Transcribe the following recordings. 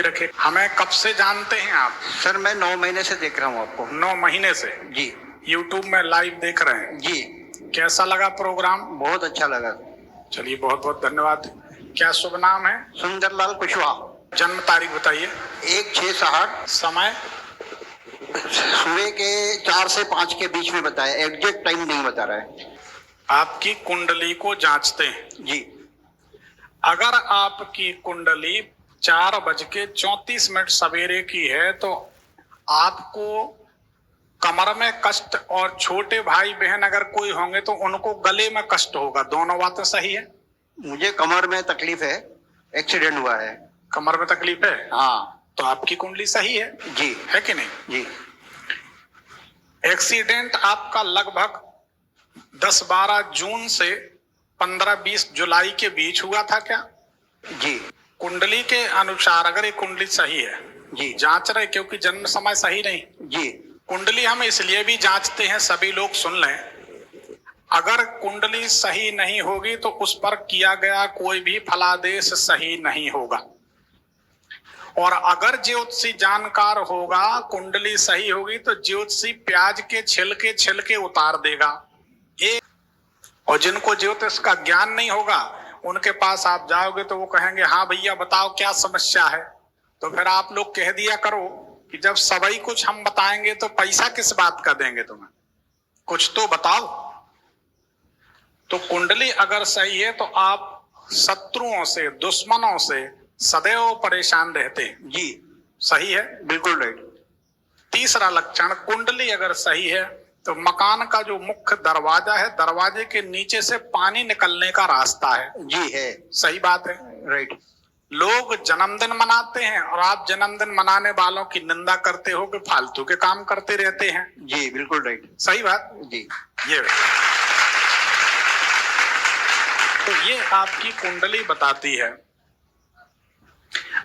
सुखी रखे। हमें कब से जानते हैं आप? सर मैं 9 महीने से देख रहा हूँ आपको। 9 महीने से जी। यूट्यूब में लाइव देख रहे हैं जी। कैसा लगा प्रोग्राम? बहुत अच्छा लगा। चलिए बहुत बहुत धन्यवाद। क्या शुभ नाम है? सुंदरलाल कुशवाहा। जन्म तारीख बताइए। 1/6/60। समय? सुबह के 4 से 5 के बीच में बताया, एग्जैक्ट टाइम नहीं बता रहा है। आपकी कुंडली को जांचते हैं जी। अगर आपकी कुंडली 4:34 सवेरे की है तो आपको कमर में कष्ट, और छोटे भाई बहन अगर कोई होंगे तो उनको गले में कष्ट होगा। दोनों बातें सही है? मुझे कमर में तकलीफ है, एक्सीडेंट हुआ है। कमर में तकलीफ है? हाँ। तो आपकी कुंडली सही है। जी। है कि नहीं? जी। एक्सीडेंट आपका लगभग 10-12 जून से 15-20 जुलाई के बीच हुआ था क्या? जी। कुंडली के अनुसार अगर ये कुंडली सही है, जी, जांच रहे क्योंकि जन्म समय सही नहीं। जी। कुंडली हम इसलिए भी जांचते हैं, सभी लोग सुन लें। अगर कुंडली सही नहीं होगी तो उस पर किया गया कोई भी फलादेश सही नहीं होगा। और अगर ज्योतिषी जानकार होगा, कुंडली सही होगी तो ज्योतिषी प्याज के छिलके उतार देगा। और जिनको ज्योतिष का ज्ञान नहीं होगा उनके पास आप जाओगे तो वो कहेंगे हाँ भैया बताओ क्या समस्या है। तो फिर आप लोग कह दिया करो कि जब सभी कुछ हम बताएंगे तो पैसा किस बात का देंगे तुम्हें, कुछ तो बताओ। तो कुंडली अगर सही है तो आप शत्रुओं से, दुश्मनों से सदैव परेशान रहते हैं। जी। सही है? बिल्कुल राइट। तीसरा लक्षण, कुंडली अगर सही है तो मकान का जो मुख्य दरवाजा है, दरवाजे के नीचे से पानी निकलने का रास्ता है। जी है। सही बात है? राइट। लोग जन्मदिन मनाते हैं और आप जन्मदिन मनाने वालों की निंदा करते हो कि फालतू के काम करते रहते हैं। जी बिल्कुल राइट। सही बात? जी। ये तो ये आपकी कुंडली बताती है।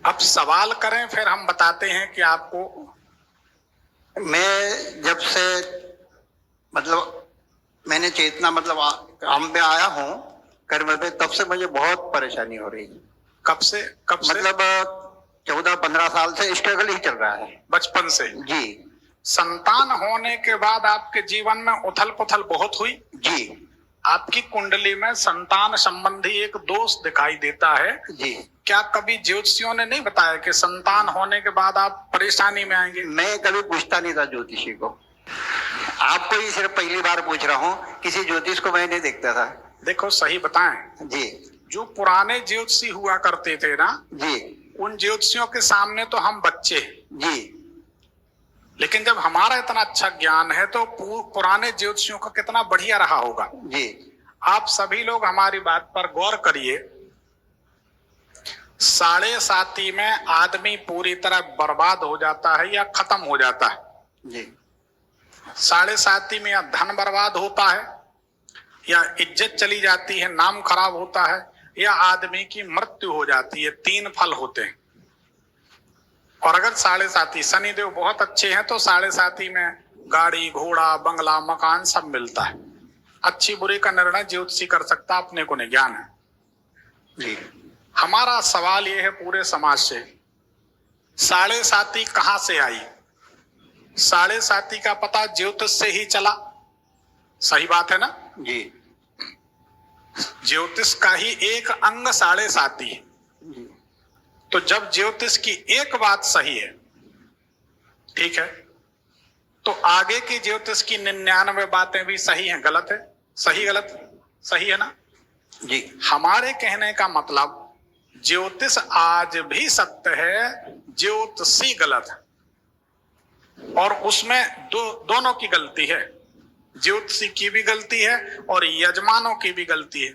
अब सवाल करें फिर हम बताते हैं कि आपको। मैं जब से मैंने चेतना हम पे आया हूँ कर्म पे, तब से मुझे बहुत परेशानी हो रही है। कब से? 14-15 साल से स्ट्रगल ही चल रहा है। बचपन से? जी। संतान होने के बाद आपके जीवन में उथल पुथल बहुत हुई? जी। आपकी कुंडली में संतान संबंधी एक दोष दिखाई देता है। जी। क्या कभी ज्योतिषियों ने नहीं बताया कि संतान होने के बाद आप परेशानी में आएंगे? मैं कभी पूछता नहीं था ज्योतिषी को, आपको ही सिर्फ पहली बार पूछ रहा हूँ। किसी ज्योतिष को मैं नहीं देखता था। देखो सही बताएं जी, जो पुराने ज्योतिषी हुआ करते थे ना जी, उन ज्योतिषियों के सामने तो हम बच्चे। जी। लेकिन जब हमारा इतना अच्छा ज्ञान है तो पुराने ज्योतिषियों का कितना बढ़िया रहा होगा। जी। आप सभी लोग हमारी बात पर गौर करिए। 7.5 में आदमी पूरी तरह बर्बाद हो जाता है या खत्म हो जाता है। जी। 7.5 में या धन बर्बाद होता है, या इज्जत चली जाती है, नाम खराब होता है, या आदमी की मृत्यु हो जाती है। 3 फल होते हैं। और अगर 7.5 शनिदेव बहुत अच्छे हैं तो 7.5 में गाड़ी घोड़ा बंगला मकान सब मिलता है। अच्छी बुरी का निर्णय ज्योतिषी कर सकता, अपने को नहीं ज्ञान है। जी। हमारा सवाल यह है पूरे समाज से, 7.5 कहां से आई? 7.5 का पता ज्योतिष से ही चला। सही बात है ना? जी। ज्योतिष का ही एक अंग 7.5 है। तो जब ज्योतिष की एक बात सही है, ठीक है, तो आगे की ज्योतिष की 99 बातें भी सही हैं। गलत है? सही गलत सही है ना? जी। हमारे कहने का मतलब ज्योतिष आज भी सत्य है, ज्योतिषी गलत है। और उसमें दोनों की गलती है। ज्योतिषी की भी गलती है और यजमानों की भी गलती है।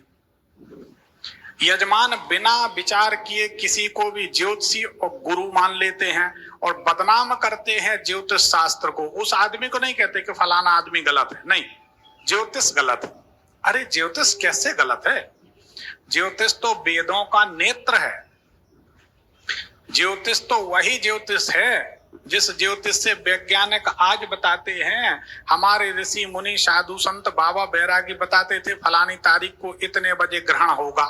यजमान बिना विचार किए किसी को भी ज्योतिषी और गुरु मान लेते हैं और बदनाम करते हैं ज्योतिष शास्त्र को। उस आदमी को नहीं कहते कि फलाना आदमी गलत है, नहीं, ज्योतिष गलत है। अरे ज्योतिष कैसे गलत है? ज्योतिष तो वेदों का नेत्र है। ज्योतिष तो वही ज्योतिष है जिस ज्योतिष से वैज्ञानिक आज बताते हैं। हमारे ऋषि मुनि साधु संत बाबा बैरागी बताते थे फलानी तारीख को इतने बजे ग्रहण होगा,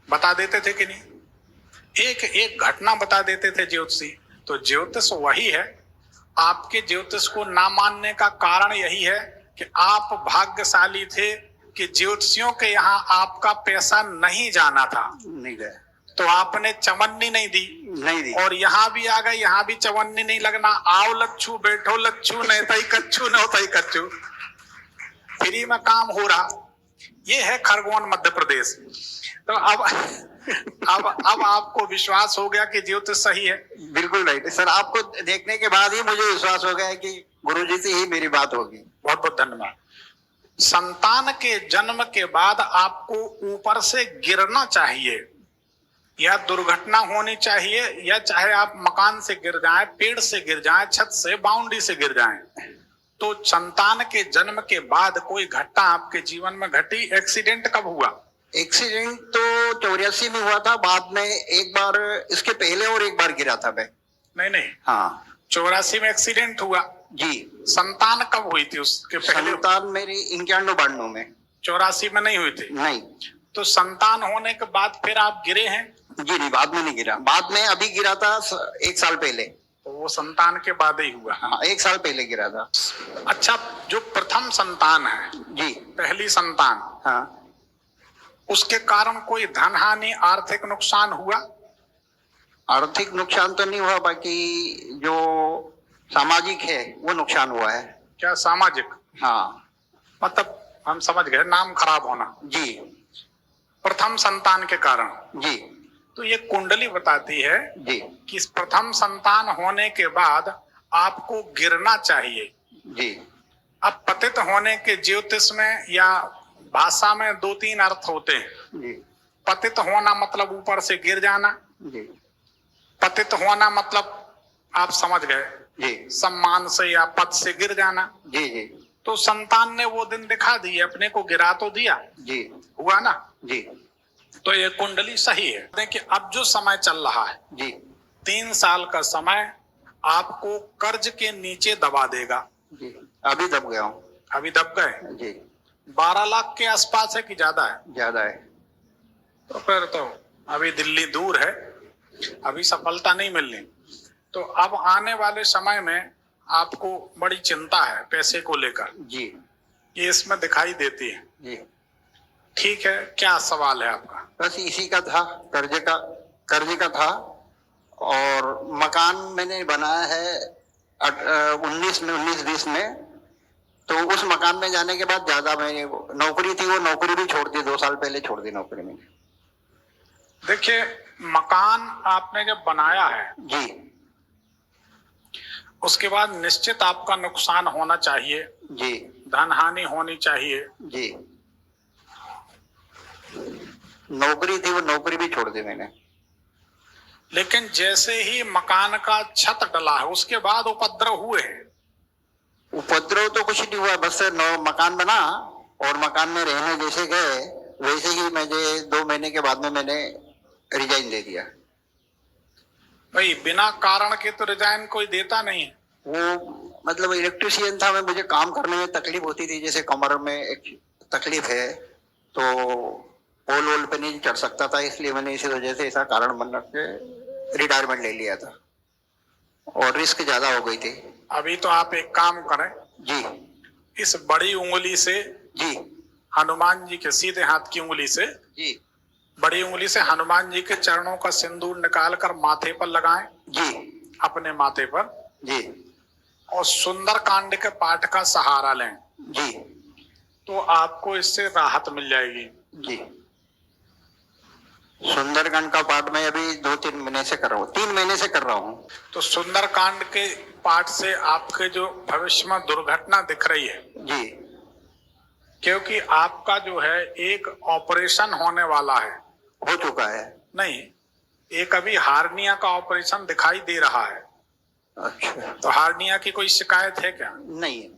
बता देते थे कि नहीं? एक एक घटना बता देते थे ज्योतिषी। तो ज्योतिष वही है। आपके ज्योतिष को ना मानने का कारण यही है कि आप भाग्यशाली थे कि ज्योतिषियों के यहाँ आपका पैसा नहीं जाना था, नहीं गया, तो आपने चवन्नी नहीं दी। नहीं दी। और यहाँ भी आ गए, यहाँ भी चवन्नी नहीं लगना। आओ लच्छू, बैठो लच्छू, नहीं तई कच्छू, न तई कच्छू, फ्री में काम हो रहा। ये है खरगोन मध्य प्रदेश। तो अब आपको विश्वास हो गया कि ज्योतिष सही है। बिल्कुल राइट सर, आपको देखने के बाद ही मुझे विश्वास हो गया है कि गुरुजी से ही मेरी बात होगी। बहुत बहुत धन्यवाद। संतान के जन्म के बाद आपको ऊपर से गिरना चाहिए, या दुर्घटना होनी चाहिए, या चाहे आप मकान से गिर जाएं, पेड़ से गिर जाएं, छत से, बाउंड्री से गिर जाएं। तो संतान के जन्म के बाद कोई घटना आपके जीवन में घटी? एक्सीडेंट कब हुआ? एक्सीडेंट तो 84 में हुआ था, बाद में एक बार, इसके पहले और एक बार गिरा था मैं। नहीं, हाँ 84 में एक्सीडेंट हुआ जी। संतान कब हुई थी उसके पहले? संतान मेरी 91-92 में। 84 में नहीं हुई थी? नहीं। तो संतान होने के बाद फिर आप गिरे हैं? जी नहीं, बाद में नहीं गिरा, बाद में अभी गिरा था 1 साल पहले। तो वो संतान के बाद ही हुआ? हाँ 1 साल पहले गिरा था। अच्छा, जो प्रथम संतान है जी, पहली संतान, हाँ उसके कारण कोई धन हानि, आर्थिक नुकसान हुआ? आर्थिक नुकसान तो नहीं हुआ, बाकी जो सामाजिक है वो नुकसान हुआ है। क्या सामाजिक? हाँ मतलब हम समझ गए, नाम खराब होना जी। प्रथम संतान के कारण। जी तो ये कुंडली बताती है जी कि इस प्रथम संतान होने के बाद आपको गिरना चाहिए। जी। अब पतित होने के ज्योतिष में या भाषा में 2-3 अर्थ होते हैं। जी पतित होना मतलब ऊपर से गिर जाना, जी पतित होना मतलब आप समझ गए, जी सम्मान से या पद से गिर जाना। जी जी तो संतान ने वो दिन दिखा दिए, अपने को गिरा तो दिया, जी हुआ ना? जी तो ये कुंडली सही है। देखिए अब जो समय चल रहा है, जी 3 साल का समय आपको कर्ज के नीचे दबा देगा। जी। अभी दब गया हूँ। अभी दब गए? जी 12 लाख के आसपास है कि ज्यादा है? ज्यादा है। तो फिर तो अभी दिल्ली दूर है, अभी सफलता नहीं मिलनी। तो अब आने वाले समय में आपको बड़ी चिंता है पैसे को लेकर, जी ये इसमें दिखाई देती है। जी। ठीक है, क्या सवाल है आपका? बस इसी का था, कर्ज का था। और मकान मैंने बनाया है 19-20 में। तो उस मकान में जाने के बाद ज्यादा मैंने, नौकरी थी वो नौकरी भी छोड़ दी, 2 साल पहले छोड़ दी नौकरी मैंने। देखिए मकान आपने जब बनाया है जी उसके बाद निश्चित आपका नुकसान होना चाहिए, जी धन हानि होनी चाहिए। जी। नौकरी थी वो नौकरी भी छोड़ दी मैंने। लेकिन जैसे ही मकान का छत डला है उसके बाद उपद्रव हुए हैं? उपद्रव तो कुछ नहीं हुआ, बस मकान बना और मकान में रहने जैसे गए वैसे ही मुझे 2 महीने के बाद में मैंने रिजाइन दे दिया। भाई बिना कारण के तो रिजाइन कोई देता नहीं है। वो मतलब इलेक्ट्रिशियन था मैं, मुझे काम करने में तकलीफ होती थी, जैसे कमर में एक तकलीफ है तो पोल वोल पे नहीं चढ़ सकता था, इसलिए मैंने इसी वजह से ऐसा कारण बन के रिटायरमेंट ले लिया था और रिस्क ज्यादा हो गई थी। अभी तो आप एक काम करें, जी इस बड़ी उंगली से, जी हनुमान जी के सीधे हाथ की उंगली से, जी बड़ी उंगली से हनुमान जी के चरणों का सिंदूर निकाल कर माथे पर लगाएं, जी अपने माथे पर, जी और सुंदर कांड के पाठ का सहारा लें, जी तो आपको इससे राहत मिल जाएगी। जी। सुंदरकांड का पाठ मैं अभी 2-3 महीने से कर रहा हूँ, 3 महीने से कर रहा हूँ। तो सुंदर कांड के पाठ से आपके जो भविष्य में दुर्घटना दिख रही है, जी क्योंकि आपका जो है एक ऑपरेशन होने वाला है। हो चुका है? नहीं, एक अभी हार्निया का ऑपरेशन दिखाई दे रहा है। अच्छा। तो हार्निया की कोई शिकायत है क्या? नहीं।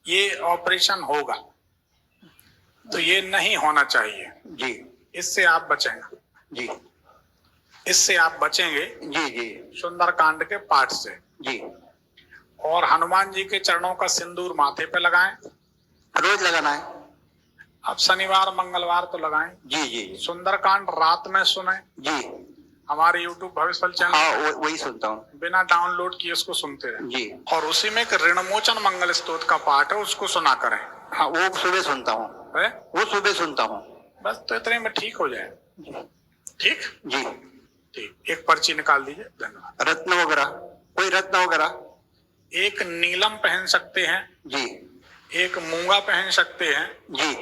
ये ऑपरेशन होगा, तो ये नहीं होना चाहिए। जी इससे आप बचेंगे, जी इससे आप बचेंगे जी जी सुंदर कांड के पाठ से। जी। और हनुमान जी के चरणों का सिंदूर माथे पे लगाएं। रोज लगाना है? अब शनिवार मंगलवार तो लगाएं। जी जी सुंदरकांड रात में सुने, जी हमारे यूट्यूब भविष्य चैनल हाँ वही सुनता हूँ बिना डाउनलोड किए उसको सुनते रहे जी। और उसी में एक ऋणमोचन मंगल स्तोत्र का पाठ है उसको सुना करें। हाँ वो सुबह सुनता हूँ, है वो सुबह सुनता हूँ। बस तो इतने में ठीक हो जाए। ठीक जी। ठीक, एक पर्ची निकाल दीजिए। धन्यवाद। रत्न वगैरह, कोई रत्न वगैरह? एक नीलम पहन सकते हैं जी एक मूंगा पहन सकते हैं जी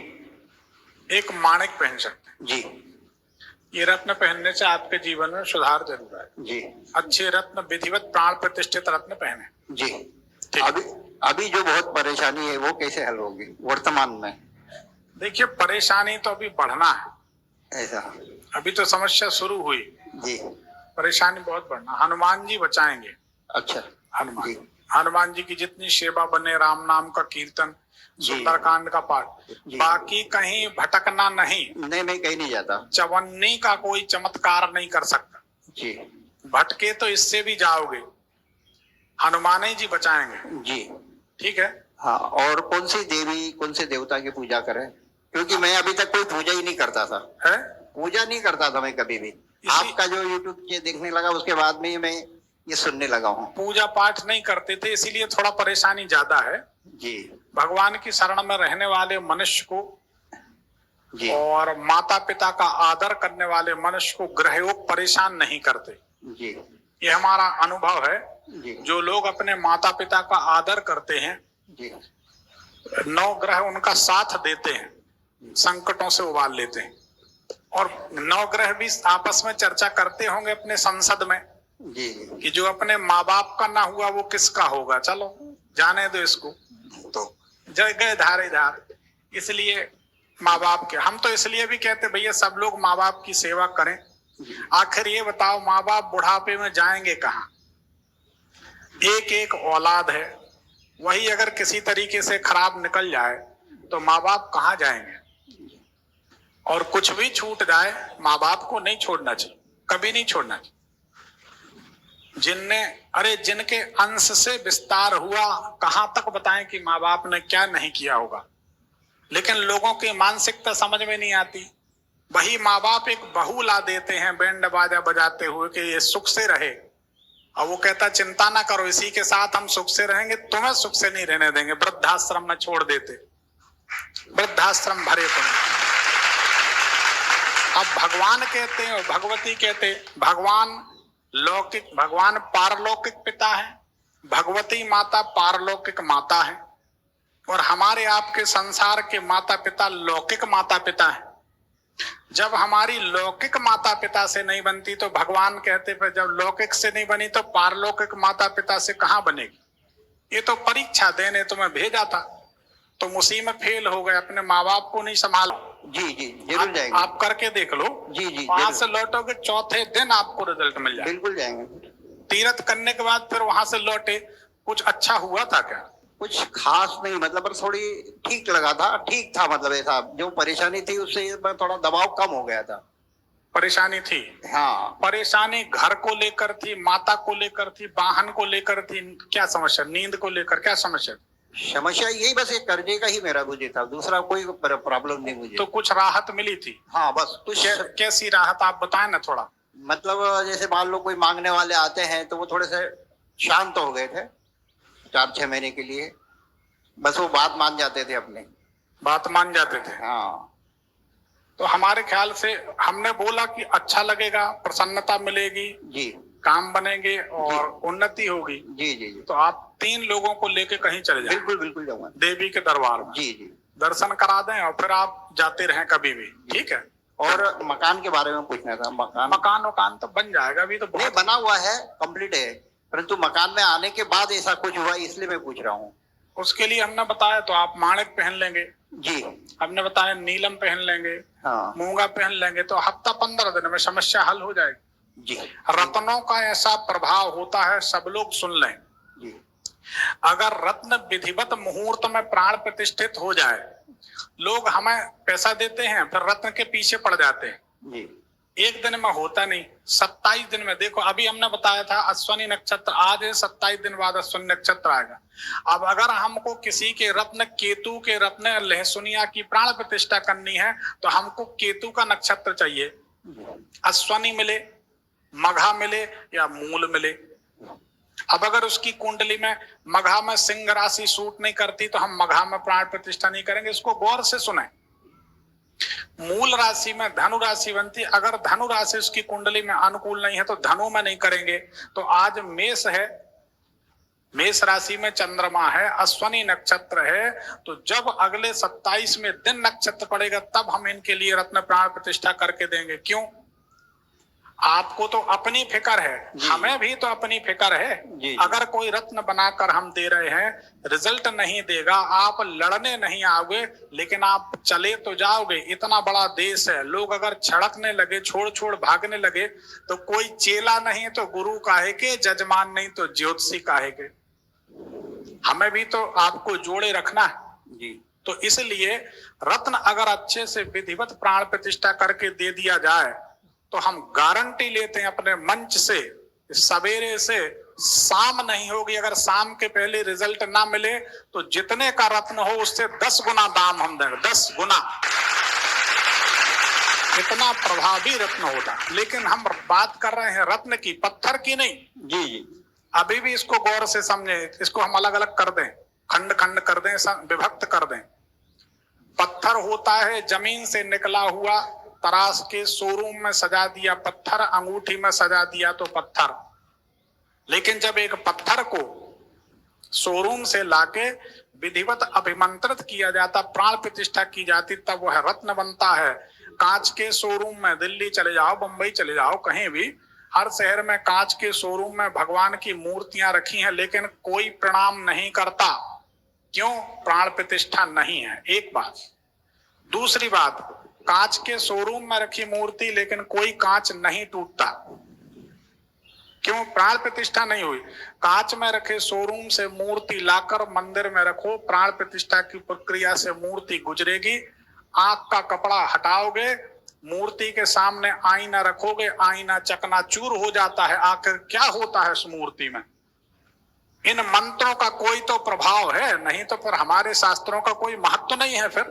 एक माणिक पहन सकते हैं। जी ये रत्न पहनने से आपके जीवन में सुधार जरूर है जी। अच्छे रत्न विधिवत प्राण प्रतिष्ठित रत्न पहने। जी। ठीक। अभी जो बहुत परेशानी है वो कैसे हल होगी वर्तमान में? देखिए परेशानी तो अभी बढ़ना है, ऐसा? अभी तो समस्या शुरू हुई, जी। परेशानी बहुत बढ़ना। हनुमान जी बचाएंगे। अच्छा। हनुमान जी। हनुमान जी की जितनी सेवा बने, राम नाम का कीर्तन, सुंदरकांड का पाठ, बाकी कहीं भटकना नहीं। नहीं कहीं नहीं जाता। चवन्नी का कोई चमत्कार नहीं कर सकता जी। भटके तो इससे भी जाओगे, हनुमान जी बचाएंगे। जी। ठीक है। हाँ और कौन सी देवी कौन से देवता की पूजा करें? क्योंकि मैं अभी तक कोई पूजा ही नहीं करता था। है पूजा नहीं करता था मैं कभी भी। आपका जो यूट्यूब के देखने लगा उसके बाद में मैं ये सुनने लगा हूँ। पूजा पाठ नहीं करते थे इसीलिए थोड़ा परेशानी ज्यादा है। जी। भगवान की शरण में रहने वाले मनुष्य को जी। और माता पिता का आदर करने वाले मनुष्य को ग्रहयोग परेशान नहीं करते। जी। ये हमारा अनुभव है। जी। जो लोग अपने माता पिता का आदर करते हैं, जी। नौ ग्रह उनका साथ देते हैं, संकटों से उबार लेते हैं। और नौ ग्रह भी आपस में चर्चा करते होंगे अपने संसद में जी। कि जो अपने माँ बाप का ना हुआ वो किसका होगा, चलो जाने दो इसको, तो जय गए धारे धार। इसलिए माँ बाप के हम तो इसलिए भी कहते भैया सब लोग माँ बाप की सेवा करें। आखिर ये बताओ माँ बाप बुढ़ापे में जाएंगे कहाँ? एक एक औलाद है, वही अगर किसी तरीके से खराब निकल जाए तो माँ बाप कहाँ जाएंगे? और कुछ भी छूट जाए माँ बाप को नहीं छोड़ना चाहिए, कभी नहीं छोड़ना चाहिए। जिनके अंश से विस्तार हुआ, कहां तक बताएं कि माँ बाप ने क्या नहीं किया होगा। लेकिन लोगों की मानसिकता समझ में नहीं आती। वही माँ बाप एक बहू ला देते हैं बैंड बाजा बजाते हुए कि ये सुख से रहे, और वो कहता चिंता ना करो इसी के साथ हम सुख से रहेंगे, तुम्हें सुख से नहीं रहने देंगे, वृद्धाश्रम में छोड़ देते, वृद्धाश्रम भरे तुम। अब भगवान कहते हैं और भगवती कहते हैं, भगवान पारलौकिक पिता है, भगवती माता पारलौकिक माता है, और हमारे आपके संसार के माता पिता लौकिक माता पिता है। जब हमारी लौकिक माता पिता से नहीं बनती तो भगवान कहते फिर जब लौकिक से नहीं बनी तो पारलौकिक माता पिता से कहां बनेगी? ये तो परीक्षा देने तुम्हें भेजा था, तुम उसी में फेल हो गए, अपने माँ बाप को नहीं संभाला। जी जी जरूर जाएंगे। आप करके देख लो। जी जी वहां से लौटोगे चौथे दिन आपको रिजल्ट मिल जाएगा। बिल्कुल जाएंगे। तीर्थ करने के बाद फिर वहां से लौटे, कुछ अच्छा हुआ था क्या? कुछ खास नहीं, मतलब पर थोड़ी ठीक लगा था, ठीक था, मतलब ऐसा जो परेशानी थी उससे थोड़ा दबाव कम हो गया था। परेशानी थी? हाँ परेशानी घर को लेकर थी, माता को लेकर थी, वाहन को लेकर थी, क्या समस्या? नींद को लेकर क्या समस्या? समस्या यही बस एक कर्जे का ही मेरा मुझे था, दूसरा कोई प्रॉब्लम नहीं मुझे। तो कुछ राहत मिली थी? हाँ बस कुछ। कैसी राहत आप बताएं ना थोड़ा। मतलब जैसे मान लो कोई मांगने वाले आते हैं तो वो थोड़े से शांत हो गए थे 4-6 महीने के लिए, बस वो बात मान जाते थे, अपने बात मान जाते थे। हाँ तो हमारे ख्याल से हमने बोला कि अच्छा लगेगा, प्रसन्नता मिलेगी जी, काम बनेंगे और उन्नति होगी। जी जी जी। तो आप 3 लोगों को लेके कहीं चले जाएं। बिल्कुल बिल्कुल जाऊंगा देवी के दरबार में। जी जी। दर्शन करा दें और फिर आप जाते रहें कभी भी, ठीक है? और मकान के बारे में पूछना था। मकान तो बन जाएगा, अभी तो नहीं बना हुआ है, कंप्लीट है, परंतु मकान में आने के बाद ऐसा कुछ हुआ इसलिए मैं पूछ रहा हूँ। उसके लिए हमने बताया तो आप माणिक पहन लेंगे जी, हमने बताया नीलम पहन लेंगे, हाँ मूंगा पहन लेंगे, तो हफ्ता 15 दिन में समस्या हल हो जाएगी जी। रत्नों का ऐसा प्रभाव होता है, सब लोग सुन लें जी। अगर रत्न विधिवत मुहूर्त में प्राण प्रतिष्ठित हो जाए, लोग हमें पैसा देते हैं फिर रत्न के पीछे पड़ जाते हैं जी। एक दिन में होता नहीं, 27 दिन में। देखो अभी हमने बताया था अश्वनी नक्षत्र, आज 27 दिन बाद अश्वनी नक्षत्र आएगा। अब अगर हमको किसी के रत्न, केतु के रत्न लहसुनिया की प्राण प्रतिष्ठा करनी है तो हमको केतु का नक्षत्र चाहिए, अश्वनी मिले मघा मिले या मूल मिले। अब अगर उसकी कुंडली में मघा में सिंह राशि सूट नहीं करती तो हम मघा में प्राण प्रतिष्ठा नहीं करेंगे। इसको गौर से सुने। मूल राशि में धनु राशि बनती, अगर धनु राशि उसकी कुंडली में अनुकूल नहीं है तो धनु में नहीं करेंगे। तो आज मेष है, मेष राशि में चंद्रमा है, अश्वनी नक्षत्र है, तो जब अगले 27 में दिन नक्षत्र पड़ेगा तब हम इनके लिए रत्न प्राण प्रतिष्ठा करके देंगे। क्यों? आपको तो अपनी फिक्र है, हमें भी तो अपनी फिक्र है। अगर कोई रत्न बनाकर हम दे रहे हैं, रिजल्ट नहीं देगा, आप लड़ने नहीं आओगे, लेकिन आप चले तो जाओगे। इतना बड़ा देश है, लोग अगर छड़कने लगे, छोड़ छोड़ भागने लगे, तो कोई चेला नहीं तो गुरु काहे के, जजमान नहीं तो ज्योतिषी काहे के। हमें भी तो आपको जोड़े रखना है जी। तो इसलिए रत्न अगर अच्छे से विधिवत प्राण प्रतिष्ठा करके दे दिया जाए तो हम गारंटी लेते हैं अपने मंच से, सवेरे से शाम नहीं होगी, अगर शाम के पहले रिजल्ट ना मिले तो जितने का रत्न हो उससे 10 गुना दाम हम देंगे, 10 गुना। इतना प्रभावी रत्न होता। लेकिन हम बात कर रहे हैं रत्न की, पत्थर की नहीं जी जी। अभी भी इसको गौर से समझे, इसको हम अलग अलग कर दें, खंड खंड कर दें, विभक्त कर दें। पत्थर होता है जमीन से निकला हुआ, तराश के शोरूम में सजा दिया पत्थर, अंगूठी में सजा दिया तो पत्थर। लेकिन जब एक पत्थर को शोरूम से लाके विधिवत अभिमंत्रित किया जाता, प्राण प्रतिष्ठा की जाती, तब वह रत्न बनता है। कांच के शोरूम में दिल्ली चले जाओ, बंबई चले जाओ, कहीं भी हर शहर में कांच के शोरूम में भगवान की मूर्तियां रखी हैं, लेकिन कोई प्रणाम नहीं करता। क्यों? प्राण प्रतिष्ठा नहीं है। एक बात। दूसरी बात, कांच के शोरूम में रखी मूर्ति लेकिन कोई कांच नहीं टूटता। क्यों? प्राण प्रतिष्ठा नहीं हुई। कांच में रखे शोरूम से मूर्ति लाकर मंदिर में रखो, प्राण प्रतिष्ठा की प्रक्रिया से मूर्ति गुजरेगी। आंख का कपड़ा हटाओगे, मूर्ति के सामने आईना रखोगे, आईना चकनाचूर हो जाता है। आखिर क्या होता है उस मूर्ति में? इन मंत्रों का कोई तो प्रभाव है, नहीं तो फिर हमारे शास्त्रों का कोई महत्व नहीं है। फिर